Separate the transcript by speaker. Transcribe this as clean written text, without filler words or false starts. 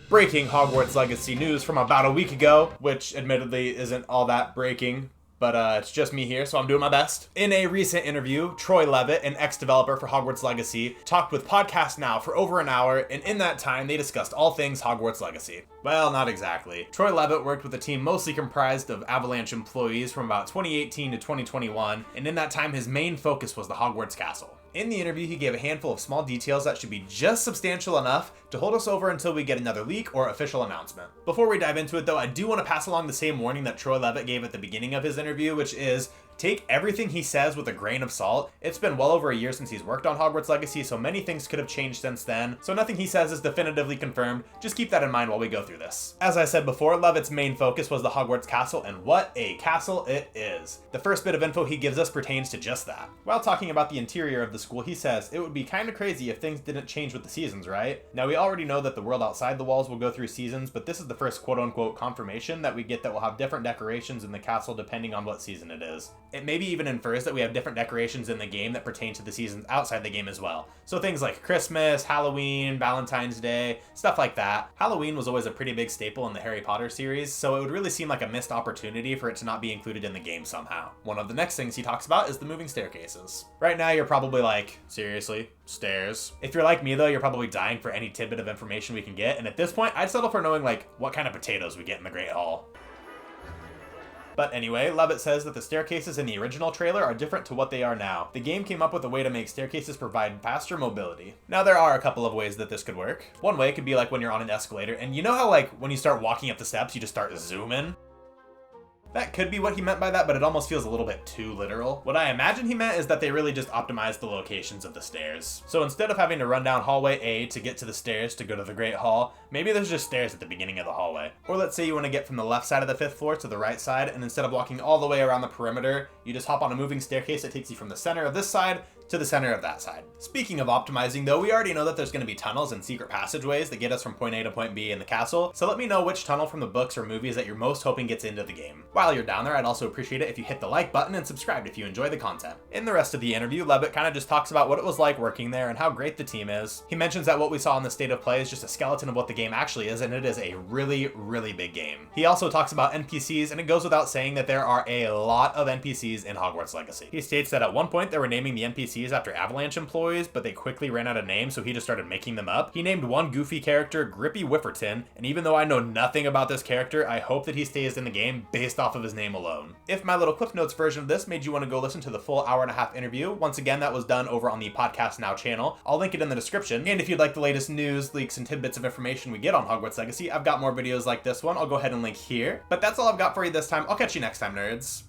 Speaker 1: Breaking Hogwarts Legacy news from about a week ago, which admittedly isn't all that breaking, but it's just me here, so I'm doing my best. In a recent interview, Troy Leavitt, an ex-developer for Hogwarts Legacy, talked with Podcast Now for over an hour, and in that time, they discussed all things Hogwarts Legacy. Well, not exactly. Troy Leavitt worked with a team mostly comprised of Avalanche employees from about 2018 to 2021, and in that time, his main focus was the Hogwarts Castle. In the interview, he gave a handful of small details that should be just substantial enough to hold us over until we get another leak or official announcement. Before we dive into it though, I do want to pass along the same warning that Troy Leavitt gave at the beginning of his interview, which is, take everything he says with a grain of salt. It's been well over a year since he's worked on Hogwarts Legacy, so many things could have changed since then, so nothing he says is definitively confirmed. Just keep that in mind while we go through this. As I said before, Leavitt's main focus was the Hogwarts Castle, and what a castle it is. The first bit of info he gives us pertains to just that. While talking about the interior of the school, he says, it would be kinda crazy if things didn't change with the seasons, right? Now we already know that the world outside the walls will go through seasons, but this is the first quote-unquote confirmation that we get that will have different decorations in the castle depending on what season it is. It maybe even infers that we have different decorations in the game that pertain to the seasons outside the game as well. So things like Christmas, Halloween, Valentine's Day, stuff like that. Halloween was always a pretty big staple in the Harry Potter series, so it would really seem like a missed opportunity for it to not be included in the game somehow. One of the next things he talks about is the moving staircases. Right now you're probably like, seriously? Stairs? If you're like me though, you're probably dying for any tidbit of information we can get, and at this point I'd settle for knowing like what kind of potatoes we get in the Great Hall. But anyway, Leavitt says that the staircases in the original trailer are different to what they are now. The game came up with a way to make staircases provide faster mobility. Now there are a couple of ways that this could work. One way could be like when you're on an escalator, and you know how like when you start walking up the steps, you just start zooming? That could be what he meant by that, but it almost feels a little bit too literal. What I imagine he meant is that they really just optimized the locations of the stairs. So instead of having to run down hallway A to get to the stairs to go to the Great Hall, maybe there's just stairs at the beginning of the hallway. Or let's say you want to get from the left side of the 5th floor to the right side, and instead of walking all the way around the perimeter, you just hop on a moving staircase that takes you from the center of this side to the center of that side. Speaking of optimizing though, we already know that there's going to be tunnels and secret passageways that get us from point A to point B in the castle, so let me know which tunnel from the books or movies that you're most hoping gets into the game. While you're down there, I'd also appreciate it if you hit the like button and subscribe if you enjoy the content. In the rest of the interview, Leavitt kind of just talks about what it was like working there and how great the team is. He mentions that what we saw in the state of play is just a skeleton of what the game actually is, and it is a really, really big game. He also talks about NPCs, and it goes without saying that there are a lot of NPCs in Hogwarts Legacy. He states that at one point they were naming the NPCs after Avalanche employees, but they quickly ran out of names, so he just started making them up. He named one goofy character Grippy Whifferton, and even though I know nothing about this character, I hope that he stays in the game based off of his name alone. If my little Cliff Notes version of this made you want to go listen to the full hour-and-a-half interview, once again that was done over on the Podcast Now channel. I'll link it in the description, and if you'd like the latest news, leaks, and tidbits of information we get on Hogwarts Legacy, I've got more videos like this one. I'll go ahead and link here. But that's all I've got for you this time. I'll catch you next time, nerds.